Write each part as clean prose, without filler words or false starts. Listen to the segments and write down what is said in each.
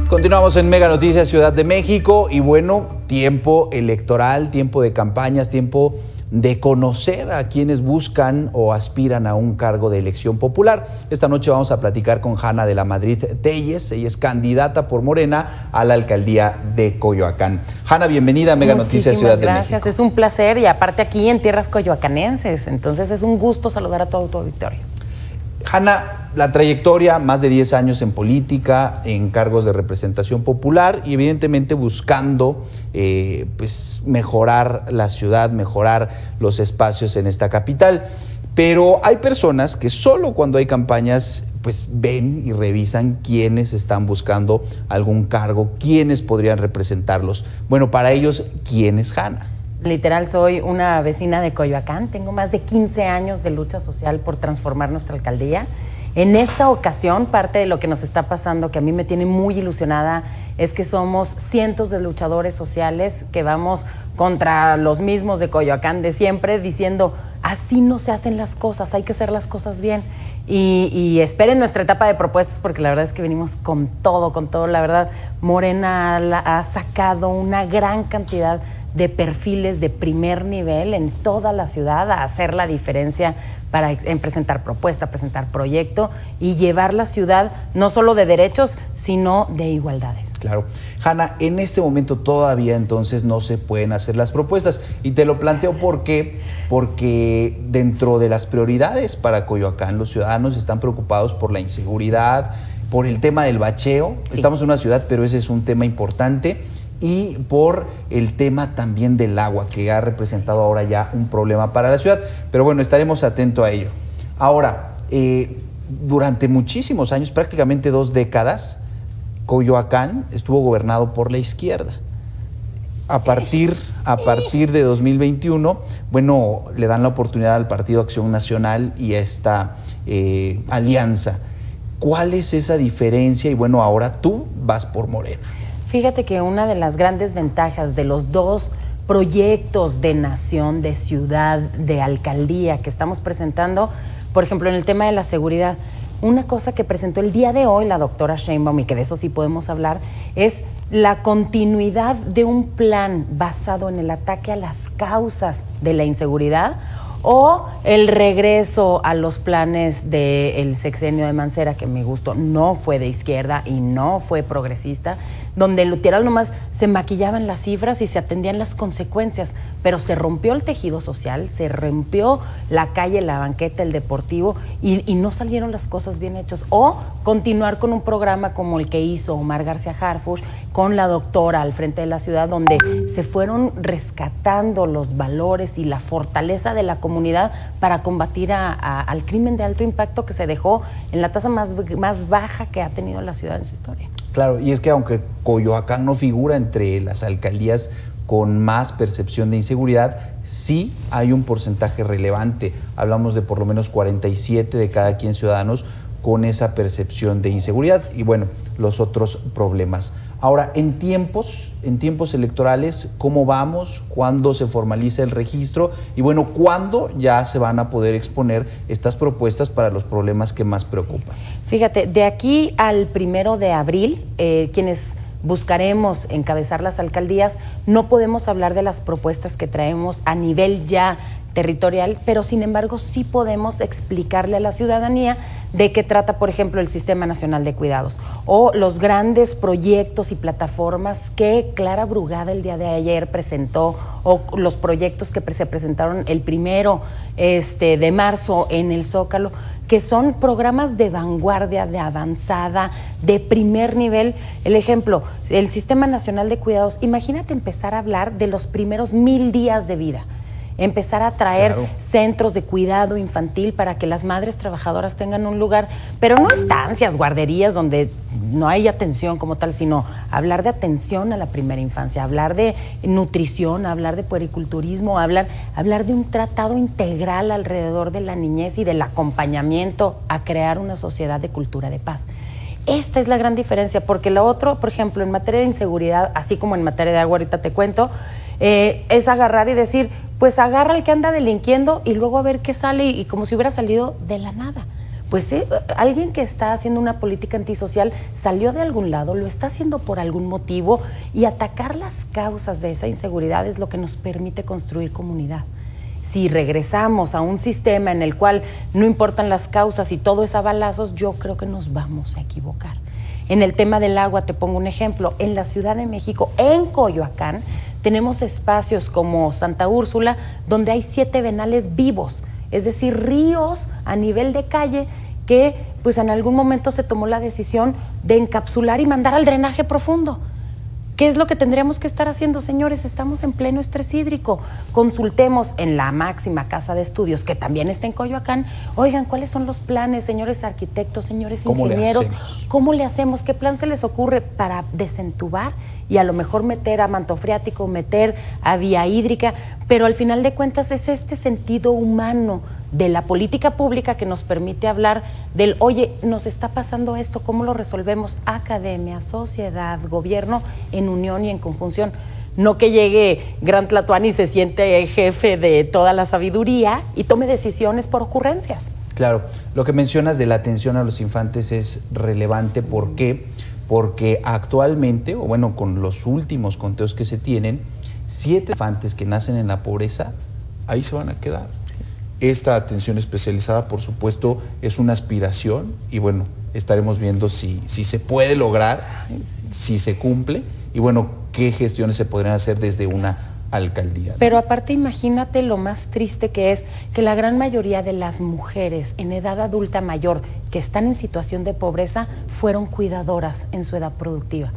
Continuamos en Mega Noticias Ciudad de México y bueno, tiempo electoral, tiempo de campañas, tiempo de conocer a quienes buscan o aspiran a un cargo de elección popular. Esta noche vamos a platicar con Hanna de la Madrid Telles. Ella es candidata por Morena a la alcaldía de Coyoacán. Hanna, bienvenida a Mega Noticias Ciudad de México. Gracias, es un placer y aparte aquí en tierras coyoacanenses, entonces es un gusto saludar a todo tu auditorio. Hanna, la trayectoria, más de 10 años en política, en cargos de representación popular y evidentemente buscando pues mejorar la ciudad, mejorar los espacios en esta capital. Pero hay personas que solo cuando hay campañas pues ven y revisan quiénes están buscando algún cargo, quiénes podrían representarlos. Bueno, para ellos, ¿quién es Hanna? Literal, soy una vecina de Coyoacán, tengo más de 15 años de lucha social por transformar nuestra alcaldía. En esta ocasión, parte de lo que nos está pasando, que a mí me tiene muy ilusionada, es que somos cientos de luchadores sociales que vamos contra los mismos de Coyoacán de siempre, diciendo, así no se hacen las cosas, hay que hacer las cosas bien. Y esperen nuestra etapa de propuestas, porque la verdad es que venimos con todo. La verdad, Morena ha sacado una gran cantidad de perfiles de primer nivel en toda la ciudad a hacer la diferencia en presentar propuesta, presentar proyecto y llevar la ciudad no solo de derechos, sino de igualdades. Claro. Hanna, en este momento todavía entonces no se pueden hacer las propuestas y te lo planteo porque dentro de las prioridades para Coyoacán los ciudadanos están preocupados por la inseguridad, por el tema del bacheo. Sí. Estamos en una ciudad, pero ese es un tema importante. Y por el tema también del agua, que ha representado ahora ya un problema para la ciudad. Pero bueno, estaremos atentos a ello. Ahora, durante muchísimos años, prácticamente 2 décadas, Coyoacán estuvo gobernado por la izquierda. A partir de 2021, bueno, le dan la oportunidad al Partido Acción Nacional y a esta alianza. ¿Cuál es esa diferencia? Y bueno, ahora tú vas por Morena. Fíjate que una de las grandes ventajas de los 2 proyectos de nación, de ciudad, de alcaldía que estamos presentando, por ejemplo, en el tema de la seguridad, una cosa que presentó el día de hoy la doctora Sheinbaum, y que de eso sí podemos hablar, es la continuidad de un plan basado en el ataque a las causas de la inseguridad o el regreso a los planes del sexenio de Mancera, que a mi gusto no fue de izquierda y no fue progresista, donde literal nomás se maquillaban las cifras y se atendían las consecuencias, pero se rompió el tejido social, se rompió la calle, la banqueta, el deportivo y no salieron las cosas bien hechas. O continuar con un programa como el que hizo Omar García Harfuch con la doctora al frente de la ciudad, donde se fueron rescatando los valores y la fortaleza de la comunidad para combatir al crimen de alto impacto que se dejó en la tasa más baja que ha tenido la ciudad en su historia. Claro, y es que aunque Coyoacán no figura entre las alcaldías con más percepción de inseguridad, sí hay un porcentaje relevante. Hablamos de por lo menos 47 de cada 100 ciudadanos con esa percepción de inseguridad y bueno, los otros problemas. Ahora, en tiempos electorales, ¿cómo vamos? ¿Cuándo se formaliza el registro? Y bueno, ¿cuándo ya se van a poder exponer estas propuestas para los problemas que más preocupan? Fíjate, de aquí al 1 de abril, quienes buscaremos encabezar las alcaldías, no podemos hablar de las propuestas que traemos a nivel ya territorial, pero sin embargo sí podemos explicarle a la ciudadanía de qué trata, por ejemplo, el Sistema Nacional de Cuidados o los grandes proyectos y plataformas que Clara Brugada el día de ayer presentó o los proyectos que se presentaron el 1 de marzo en el Zócalo, que son programas de vanguardia, de avanzada, de primer nivel. El ejemplo, el Sistema Nacional de Cuidados, imagínate empezar a hablar de los primeros 1000 días de vida. Empezar a traer centros de cuidado infantil para que las madres trabajadoras tengan un lugar, pero no estancias, guarderías donde no hay atención como tal, sino hablar de atención a la primera infancia, hablar de nutrición, hablar de puericulturismo, hablar de un tratado integral alrededor de la niñez y del acompañamiento a crear una sociedad de cultura de paz. Esta es la gran diferencia, porque lo otro, por ejemplo, en materia de inseguridad, así como en materia de agua, ahorita te cuento, es agarrar y decir, pues agarra al que anda delinquiendo y luego a ver qué sale y como si hubiera salido de la nada. pues alguien que está haciendo una política antisocial salió de algún lado, lo está haciendo por algún motivo, y atacar las causas de esa inseguridad es lo que nos permite construir comunidad. Si regresamos a un sistema en el cual no importan las causas y todo es a balazos, yo creo que nos vamos a equivocar. En el tema del agua, te pongo un ejemplo. En la Ciudad de México, en Coyoacán, tenemos espacios como Santa Úrsula, donde hay 7 venales vivos, es decir, ríos a nivel de calle que pues en algún momento se tomó la decisión de encapsular y mandar al drenaje profundo. ¿Qué es lo que tendríamos que estar haciendo, señores? Estamos en pleno estrés hídrico. Consultemos en la máxima casa de estudios, que también está en Coyoacán. Oigan, ¿cuáles son los planes, señores arquitectos, señores ingenieros? ¿Cómo le hacemos? ¿Qué plan se les ocurre para desentubar y a lo mejor meter a manto freático, meter a vía hídrica? Pero al final de cuentas es este sentido humano de la política pública que nos permite hablar del, oye, nos está pasando esto, ¿cómo lo resolvemos? Academia, sociedad, gobierno, en unión y en conjunción. No que llegue Gran Tlatuani y se siente jefe de toda la sabiduría y tome decisiones por ocurrencias. Claro, lo que mencionas de la atención a los infantes es relevante. ¿Por qué? Porque actualmente, o bueno, con los últimos conteos que se tienen, 7 infantes que nacen en la pobreza, ahí se van a quedar. Esta atención especializada, por supuesto, es una aspiración y bueno, estaremos viendo si se puede lograr, si se cumple y bueno, qué gestiones se podrían hacer desde una alcaldía, ¿no? Pero aparte, imagínate lo más triste que es que la gran mayoría de las mujeres en edad adulta mayor que están en situación de pobreza fueron cuidadoras en su edad productiva.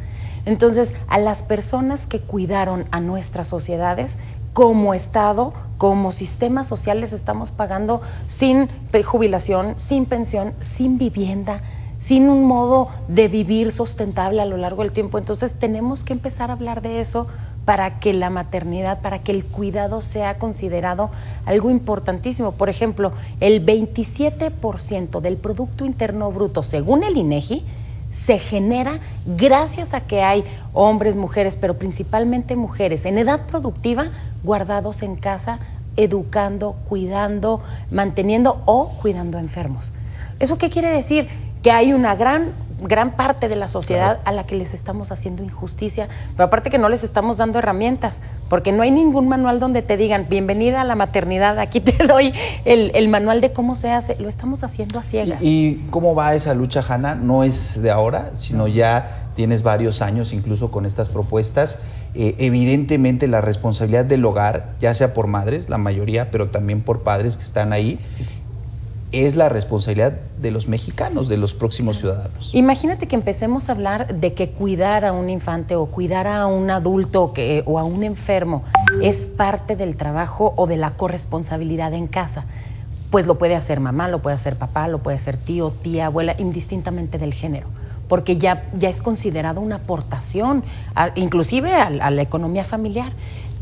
Entonces, a las personas que cuidaron a nuestras sociedades, como Estado, como sistemas sociales, estamos pagando sin jubilación, sin pensión, sin vivienda, sin un modo de vivir sustentable a lo largo del tiempo. Entonces tenemos que empezar a hablar de eso para que la maternidad, para que el cuidado sea considerado algo importantísimo. Por ejemplo, el 27% del Producto Interno Bruto, según el INEGI, se genera gracias a que hay hombres, mujeres, pero principalmente mujeres en edad productiva, guardados en casa, educando, cuidando, manteniendo o cuidando enfermos. ¿Eso qué quiere decir? Que hay una gran parte de la sociedad a la que les estamos haciendo injusticia, pero aparte que no les estamos dando herramientas, porque no hay ningún manual donde te digan, bienvenida a la maternidad, aquí te doy el manual de cómo se hace, lo estamos haciendo a ciegas. ¿Y cómo va esa lucha, Hanna? No es de ahora, sino ya tienes varios años incluso con estas propuestas. Evidentemente la responsabilidad del hogar, ya sea por madres, la mayoría, pero también por padres que están ahí, es la responsabilidad de los mexicanos, de los próximos ciudadanos. Imagínate que empecemos a hablar de que cuidar a un infante o cuidar a un adulto o a un enfermo es parte del trabajo o de la corresponsabilidad en casa. Pues lo puede hacer mamá, lo puede hacer papá, lo puede hacer tío, tía, abuela, indistintamente del género, porque ya es considerado una aportación, inclusive a la economía familiar.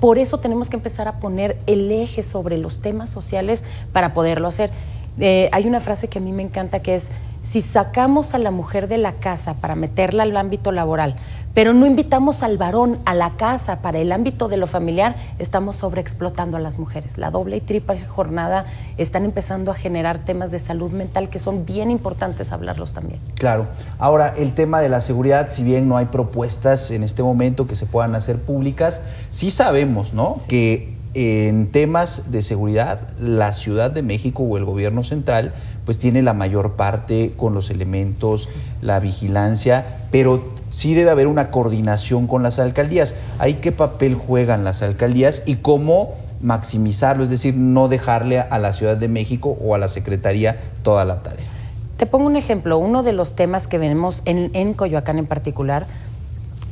Por eso tenemos que empezar a poner el eje sobre los temas sociales para poderlo hacer. Hay una frase que a mí me encanta que es, si sacamos a la mujer de la casa para meterla al ámbito laboral, pero no invitamos al varón a la casa para el ámbito de lo familiar, estamos sobreexplotando a las mujeres. La doble y triple jornada están empezando a generar temas de salud mental que son bien importantes hablarlos también. Claro. Ahora, el tema de la seguridad, si bien no hay propuestas en este momento que se puedan hacer públicas, sí sabemos, ¿no? Sí. Que en temas de seguridad, la Ciudad de México o el gobierno central pues tiene la mayor parte con los elementos, la vigilancia, pero sí debe haber una coordinación con las alcaldías. ¿Ahí qué papel juegan las alcaldías y cómo maximizarlo? Es decir, no dejarle a la Ciudad de México o a la Secretaría toda la tarea. Te pongo un ejemplo. Uno de los temas que vemos en Coyoacán en particular,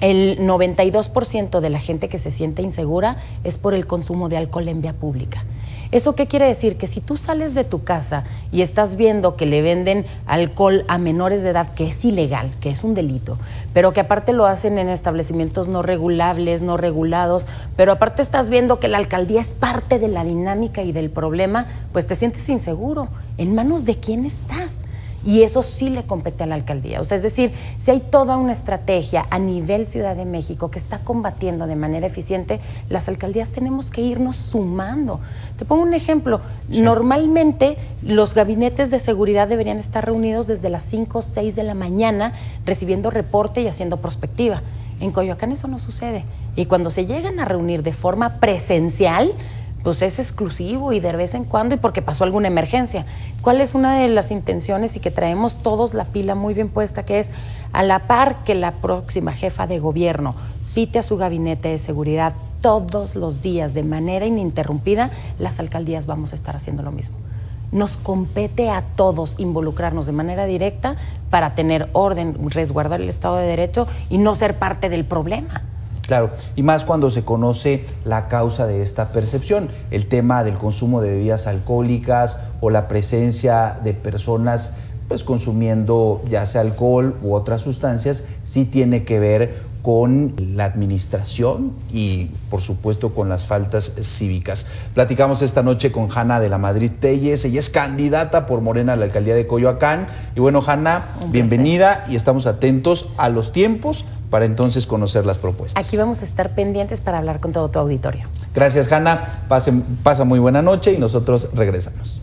el 92% de la gente que se siente insegura es por el consumo de alcohol en vía pública. ¿Eso qué quiere decir? Que si tú sales de tu casa y estás viendo que le venden alcohol a menores de edad, que es ilegal, que es un delito, pero que aparte lo hacen en establecimientos no regulables, no regulados, pero aparte estás viendo que la alcaldía es parte de la dinámica y del problema, pues te sientes inseguro. ¿En manos de quién estás? y eso sí le compete a la alcaldía. O sea, es decir, si hay toda una estrategia a nivel Ciudad de México que está combatiendo de manera eficiente, las alcaldías tenemos que irnos sumando. Te pongo un ejemplo. Sí. Normalmente los gabinetes de seguridad deberían estar reunidos desde las 5 o 6 de la mañana recibiendo reporte y haciendo prospectiva. En Coyoacán eso no sucede. Y cuando se llegan a reunir de forma presencial, pues es exclusivo y de vez en cuando y porque pasó alguna emergencia. ¿Cuál es una de las intenciones y que traemos todos la pila muy bien puesta? Que es a la par que la próxima jefa de gobierno cite a su gabinete de seguridad todos los días de manera ininterrumpida, las alcaldías vamos a estar haciendo lo mismo. Nos compete a todos involucrarnos de manera directa para tener orden, resguardar el Estado de Derecho y no ser parte del problema. Claro, y más cuando se conoce la causa de esta percepción, el tema del consumo de bebidas alcohólicas o la presencia de personas pues consumiendo ya sea alcohol u otras sustancias, sí tiene que ver con la administración y por supuesto con las faltas cívicas. Platicamos esta noche con Hanna de la Madrid Telles, ella es candidata por Morena a la alcaldía de Coyoacán. Y bueno, Hanna, bienvenida y estamos atentos a los tiempos para entonces conocer las propuestas. Aquí vamos a estar pendientes para hablar con todo tu auditorio. Gracias, Hanna. Pasa muy buena noche y nosotros regresamos.